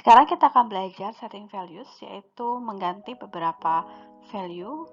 Sekarang kita akan belajar setting values, yaitu mengganti beberapa value,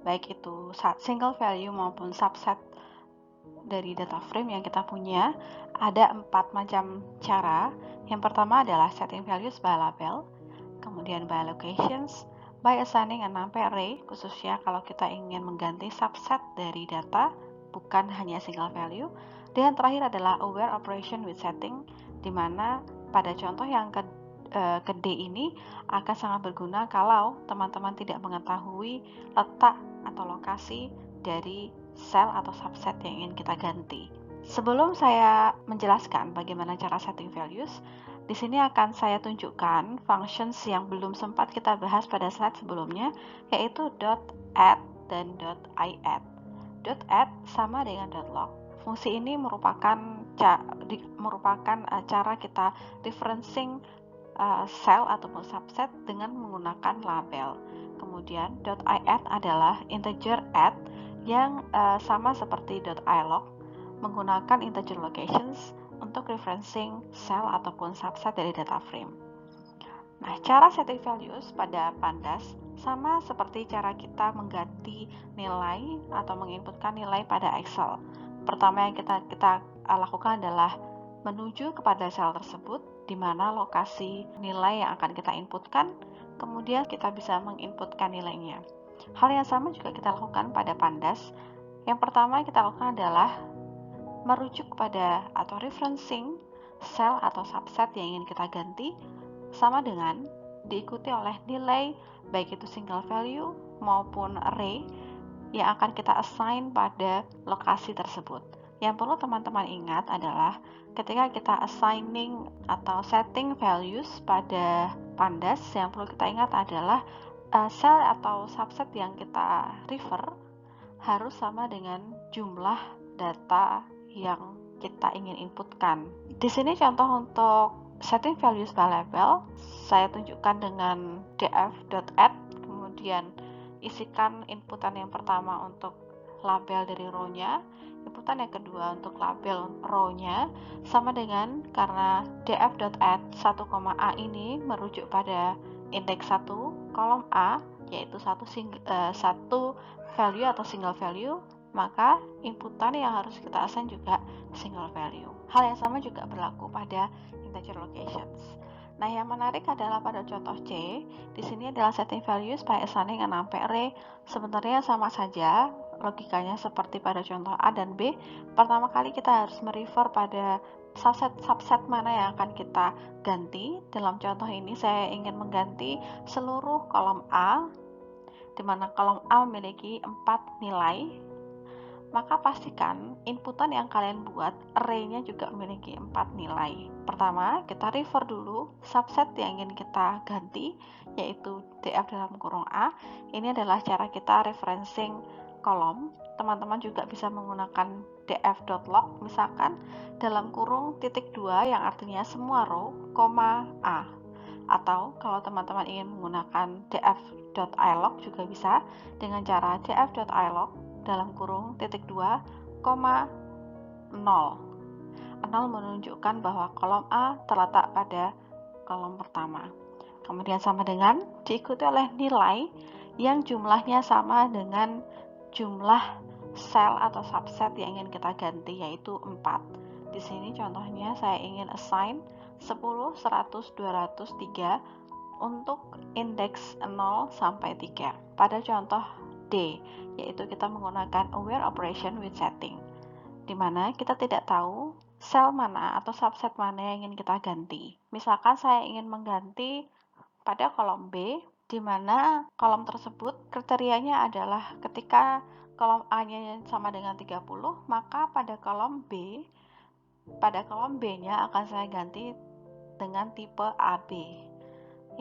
baik itu single value maupun subset dari data frame yang kita punya. Ada 4 macam cara. Yang pertama adalah setting values by label, kemudian by locations, by assigning a numpy array, khususnya kalau kita ingin mengganti subset dari data, bukan hanya single value. Dan terakhir adalah aware operation with setting, di mana pada contoh yang ke D ini akan sangat berguna kalau teman-teman tidak mengetahui letak atau lokasi dari sel atau subset yang ingin kita ganti. Sebelum saya menjelaskan bagaimana cara setting values, di sini akan saya tunjukkan functions yang belum sempat kita bahas pada slide sebelumnya, yaitu .add dan .iadd. .add sama dengan .log. Fungsi ini merupakan cara kita referencing sel ataupun subset dengan menggunakan label. Kemudian .iadd adalah integer add yang sama seperti .ilog, menggunakan integer locations untuk referencing sel ataupun subset dari data frame. Nah, cara setting values pada Pandas sama seperti cara kita mengganti nilai atau menginputkan nilai pada Excel. Pertama yang kita lakukan adalah menuju kepada sel tersebut, di mana lokasi nilai yang akan kita inputkan, kemudian kita bisa menginputkan nilainya. Hal yang sama juga kita lakukan pada Pandas. Yang pertama yang kita lakukan adalah merujuk kepada atau referencing sel atau subset yang ingin kita ganti, sama dengan diikuti oleh nilai baik itu single value maupun array yang akan kita assign pada lokasi tersebut. Yang perlu teman-teman ingat adalah ketika kita assigning atau setting values pada Pandas, yang perlu kita ingat adalah sel atau subset yang kita refer harus sama dengan jumlah data yang kita ingin inputkan. Di sini contoh untuk setting values by label, saya tunjukkan dengan df.add, kemudian isikan inputan yang pertama untuk label dari row-nya, inputan yang kedua untuk label row-nya, sama dengan karena df.add 1,a ini merujuk pada indeks 1 kolom A, yaitu satu value atau single value, maka inputan yang harus kita assign juga single value. Hal yang sama juga berlaku pada integer locations. Nah, yang menarik adalah pada contoh C, di sini adalah setting values by assigning a numpy array. Sebenarnya sama saja, logikanya seperti pada contoh A dan B. Pertama kali kita harus merefer pada subset mana yang akan kita ganti. Dalam contoh ini saya ingin mengganti seluruh kolom A, di mana kolom A memiliki 4 nilai, maka pastikan inputan yang kalian buat array-nya juga memiliki 4 nilai. Pertama, kita refer dulu subset yang ingin kita ganti, yaitu df dalam kurung A. Ini adalah cara kita referencing kolom. Teman-teman juga bisa menggunakan df.log, misalkan dalam kurung .2 yang artinya semua row, A. Atau kalau teman-teman ingin menggunakan df.ilog juga bisa dengan cara df.ilog dalam kurung .2, 0. 0 menunjukkan bahwa kolom A terletak pada kolom pertama. Kemudian sama dengan diikuti oleh nilai yang jumlahnya sama dengan jumlah sel atau subset yang ingin kita ganti, yaitu 4. Di sini contohnya saya ingin assign 10, 100, 200, 3 untuk indeks 0 sampai 3. Pada contoh D, yaitu kita menggunakan aware operation with setting, di mana kita tidak tahu sel mana atau subset mana yang ingin kita ganti. Misalkan saya ingin mengganti pada kolom B, di mana kolom tersebut kriterianya adalah ketika kolom A-nya sama dengan 30, maka pada kolom B-nya akan saya ganti dengan tipe AB.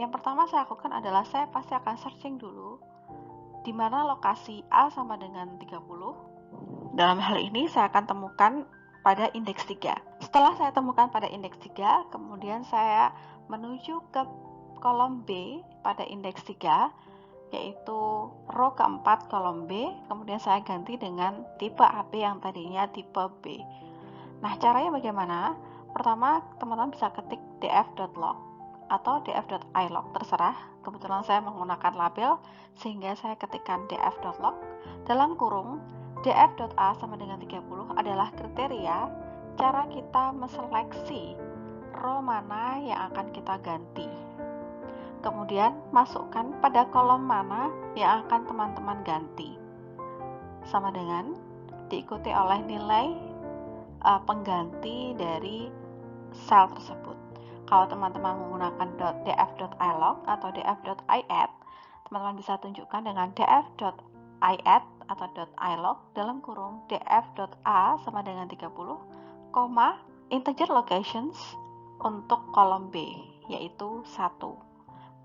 Yang pertama saya lakukan adalah saya pasti akan searching dulu di mana lokasi A sama dengan 30. Dalam hal ini saya akan temukan pada indeks 3. Setelah saya temukan pada indeks 3, kemudian saya menuju ke kolom B pada indeks 3, yaitu row keempat kolom B, kemudian saya ganti dengan tipe AB yang tadinya tipe B. Nah, caranya bagaimana? Pertama, teman-teman bisa ketik df.log, atau df.ilog, terserah. Kebetulan saya menggunakan label sehingga saya ketikkan df.log dalam kurung df.a sama dengan 30 adalah kriteria cara kita menseleksi row mana yang akan kita ganti. Kemudian masukkan pada kolom mana yang akan teman-teman ganti. Sama dengan diikuti oleh nilai pengganti dari sel tersebut. Kalau teman-teman menggunakan df.ilog atau df.iadd, teman-teman bisa tunjukkan dengan df.iadd atau .ilog dalam kurung df.a sama dengan 30, integer locations untuk kolom B, yaitu 1.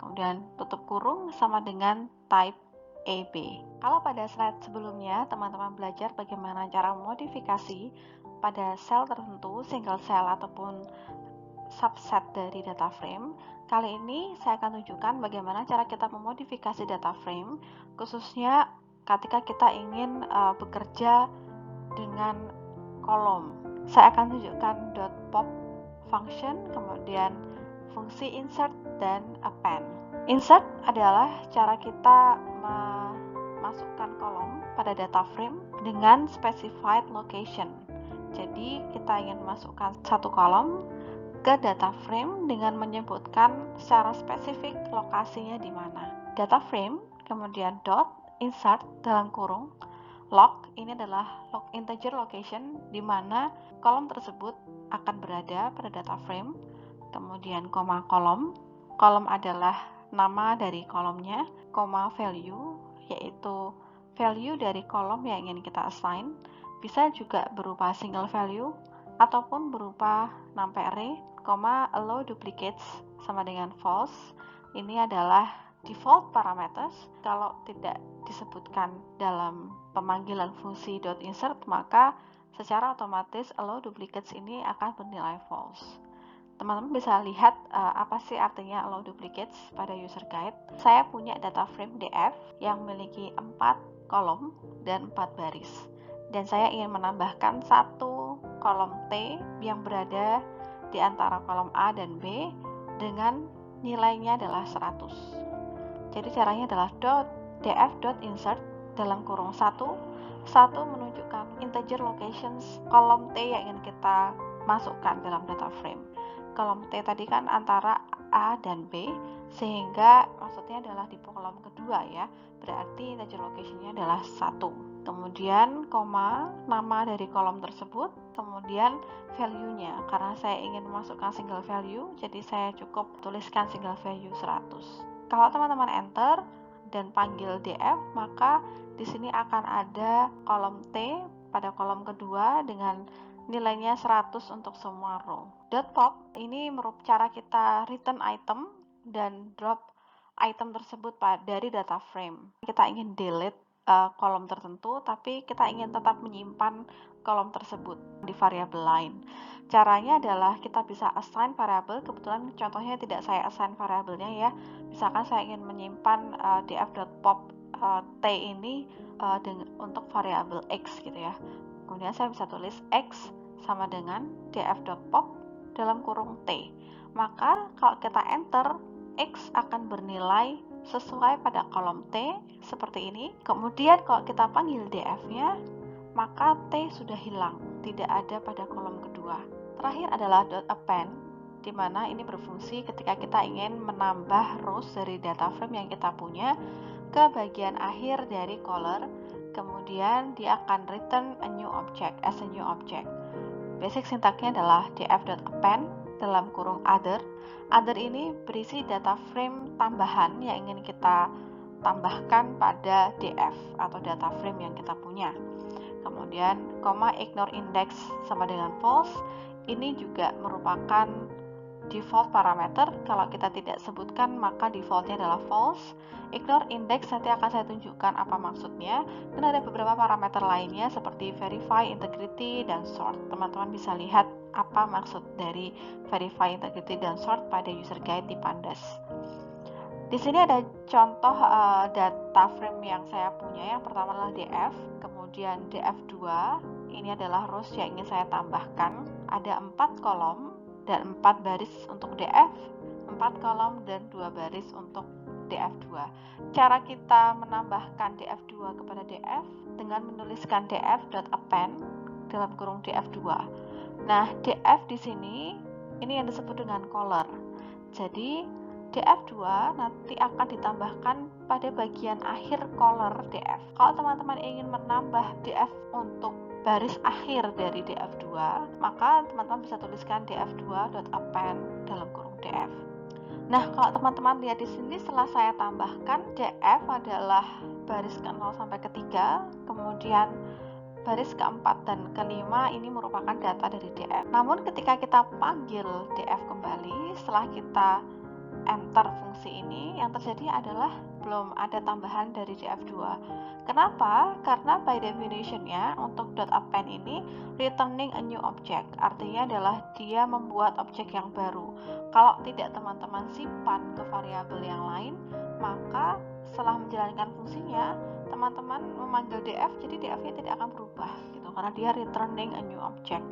Kemudian tutup kurung sama dengan type AB. Kalau pada slide sebelumnya teman-teman belajar bagaimana cara memodifikasi pada sel tertentu, single cell ataupun subset dari data frame, kali ini saya akan tunjukkan bagaimana cara kita memodifikasi data frame, khususnya ketika kita ingin bekerja dengan kolom. Saya akan tunjukkan .pop function, kemudian fungsi insert dan append. Insert adalah cara kita memasukkan kolom pada data frame dengan specified location. Jadi kita ingin memasukkan satu kolom ke data frame dengan menyebutkan secara spesifik lokasinya di mana. Data frame, kemudian insert dalam kurung log, ini adalah integer location di mana kolom tersebut akan berada pada data frame. Kemudian kolom adalah nama dari kolomnya, value, yaitu value dari kolom yang ingin kita assign. Bisa juga berupa single value ataupun berupa numpy array, allow duplicates sama dengan false. Ini adalah default parameters. Kalau tidak disebutkan dalam pemanggilan fungsi .insert, maka secara otomatis allow duplicates ini akan bernilai false. Teman-teman bisa lihat apa sih artinya allow duplicates pada user guide. Saya punya data frame df yang memiliki 4 kolom dan 4 baris. Dan saya ingin menambahkan satu kolom T yang berada di antara kolom A dan B dengan nilainya adalah 100. Jadi caranya adalah df.insert dalam kurung 1 menunjukkan integer locations kolom T yang ingin kita masukkan dalam data frame. Kolom T tadi kan antara A dan B, sehingga maksudnya adalah di kolom kedua ya, berarti integer location-nya adalah 1. Kemudian nama dari kolom tersebut, kemudian value-nya. Karena saya ingin memasukkan single value, jadi saya cukup tuliskan single value 100. Kalau teman-teman enter dan panggil df, maka di sini akan ada kolom T pada kolom kedua dengan nilainya 100 untuk semua row. .pop ini merupakan cara kita return item dan drop item tersebut dari data frame. Kita ingin delete kolom tertentu, tapi kita ingin tetap menyimpan kolom tersebut di variabel lain. Caranya adalah kita bisa assign variabel. Kebetulan contohnya tidak saya assign variabelnya ya. Misalkan saya ingin menyimpan df.pop t ini untuk variabel x gitu ya. Kemudian saya bisa tulis x sama dengan df.pop dalam kurung t. Maka kalau kita enter, x akan bernilai sesuai pada kolom T seperti ini. Kemudian kalau kita panggil df-nya, maka T sudah hilang, tidak ada pada kolom kedua. Terakhir adalah .append, di mana ini berfungsi ketika kita ingin menambah rows dari data frame yang kita punya ke bagian akhir dari caller. Kemudian dia akan return a new object as a new object. Basic sintaknya adalah df.append dalam kurung other. Other ini berisi data frame tambahan yang ingin kita tambahkan pada df atau data frame yang kita punya. Kemudian, ignore index sama dengan false. Ini juga merupakan default parameter. Kalau kita tidak sebutkan, maka defaultnya adalah false. Ignore index nanti akan saya tunjukkan apa maksudnya. Dan ada beberapa parameter lainnya seperti verify, integrity, dan sort. Teman-teman bisa lihat apa maksud dari verify, integrity, dan sort pada user guide di Pandas. Di sini ada contoh data frame yang saya punya. Yang pertama adalah df, kemudian df2. Ini adalah rows yang ingin saya tambahkan. Ada 4 kolom dan 4 baris untuk df. 4 kolom dan 2 baris untuk df2. Cara kita menambahkan df2 kepada df dengan menuliskan df.append dalam kurung df2. Nah, df di sini ini yang disebut dengan color. Jadi df2 nanti akan ditambahkan pada bagian akhir color df. Kalau teman-teman ingin menambah df untuk baris akhir dari df2, maka teman-teman bisa tuliskan df2.append dalam kurung df. Nah, kalau teman-teman lihat di sini, setelah saya tambahkan df adalah baris ke-0 sampai ke-3, kemudian baris ke-4 dan ke-5 ini merupakan data dari df. Namun ketika kita panggil df kembali, setelah kita enter fungsi ini, yang terjadi adalah belum ada tambahan dari df2. Kenapa? Karena by definition-nya untuk .append ini returning a new object, artinya adalah dia membuat objek yang baru. Kalau tidak teman-teman simpan ke variabel yang lain, maka setelah menjalankan fungsinya, teman-teman memanggil df, jadi df-nya tidak akan berubah gitu, karena dia returning a new object.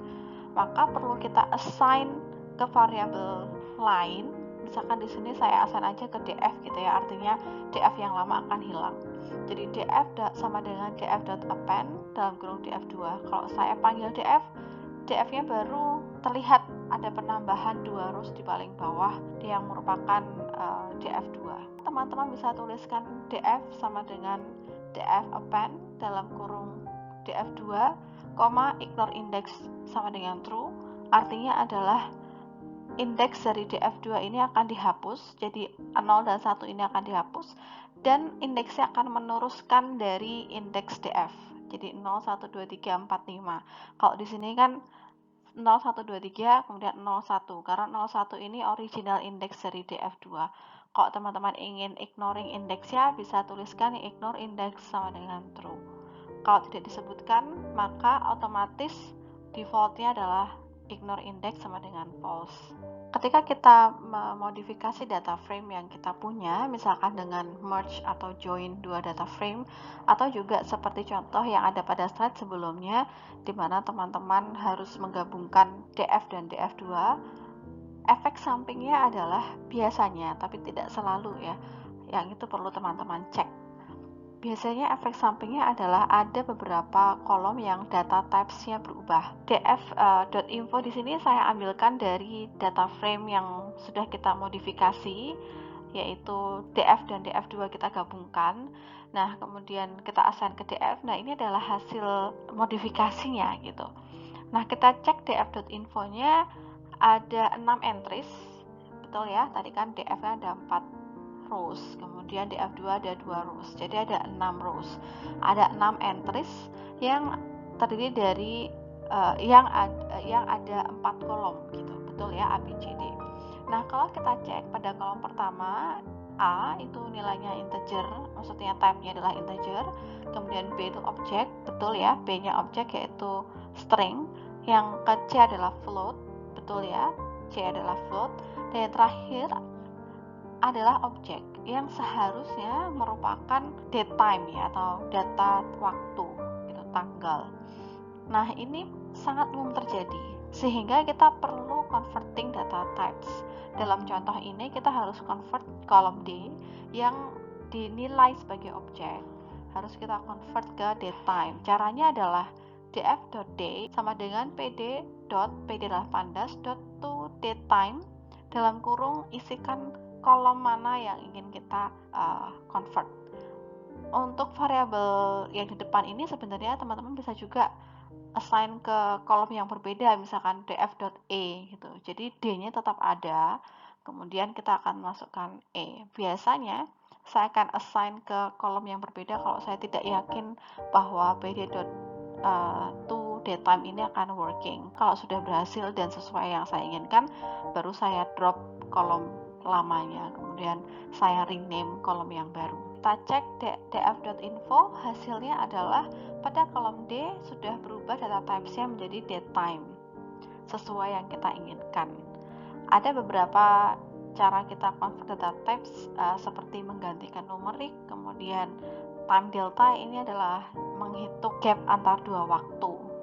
Maka perlu kita assign ke variabel lain. Misalkan di sini saya assign aja ke df gitu ya, artinya df yang lama akan hilang. Jadi df sama dengan df.append dalam kurung df2. Kalau saya panggil df, df-nya baru terlihat ada penambahan 2 rows di paling bawah yang merupakan df2. Teman-teman bisa tuliskan df sama dengan df.append dalam kurung df2, ignore index sama dengan true, artinya adalah indeks dari df2 ini akan dihapus, jadi 0 dan 1 ini akan dihapus, dan indeksnya akan meneruskan dari indeks df, jadi 0, 1, 2, 3, 4, 5. Kalau di sini kan 0, 1, 2, 3, kemudian 0, 1, karena 0, 1 ini original indeks dari df2. Kalau teman-teman ingin ignoring indeksnya, bisa tuliskan ignore index sama dengan true. Kalau tidak disebutkan, maka otomatis defaultnya adalah ignore index sama dengan false. Ketika kita memodifikasi data frame yang kita punya, misalkan dengan merge atau join dua data frame, atau juga seperti contoh yang ada pada slide sebelumnya, di mana teman-teman harus menggabungkan df dan df2, efek sampingnya adalah biasanya, tapi tidak selalu ya, yang itu perlu teman-teman cek. Biasanya efek sampingnya adalah ada beberapa kolom yang data types-nya berubah. df.info di sini saya ambilkan dari data frame yang sudah kita modifikasi, yaitu df dan df2 kita gabungkan. Nah, kemudian kita assign ke df. Nah, ini adalah hasil modifikasinya gitu. Nah, kita cek df.info-nya ada 6 entries. Betul ya, tadi kan df-nya ada 4 rows, kemudian df2 ada 2 rows, jadi ada 6 rows, ada 6 entries yang terdiri dari yang ada 4 kolom gitu, betul ya, A, B, C, D. Nah, kalau kita cek pada kolom pertama, A itu nilainya integer, maksudnya type-nya adalah integer, kemudian B itu objek, betul ya, B-nya objek yaitu string, yang ke C adalah float, betul ya, C adalah float, dan yang terakhir adalah objek yang seharusnya merupakan datetime ya, atau data waktu gitu, tanggal. Nah, ini sangat umum terjadi sehingga kita perlu converting data types. Dalam contoh ini kita harus convert kolom D yang dinilai sebagai objek, harus kita convert ke datetime. Caranya adalah df.d sama dengan pd.pandas.toDatetime dalam kurung isikan kolom mana yang ingin kita convert. Untuk variabel yang di depan ini sebenarnya teman-teman bisa juga assign ke kolom yang berbeda, misalkan df.e gitu. Jadi D-nya tetap ada, kemudian kita akan masukkan E. Biasanya saya akan assign ke kolom yang berbeda kalau saya tidak yakin bahwa pd.toDatetime ini akan working. Kalau sudah berhasil dan sesuai yang saya inginkan, baru saya drop kolom lamanya, kemudian saya rename kolom yang baru. Kita cek df.info, hasilnya adalah pada kolom D sudah berubah data types-nya menjadi datetime sesuai yang kita inginkan. Ada beberapa cara kita convert data types seperti menggantikan numerik, kemudian time delta ini adalah menghitung gap antar dua waktu.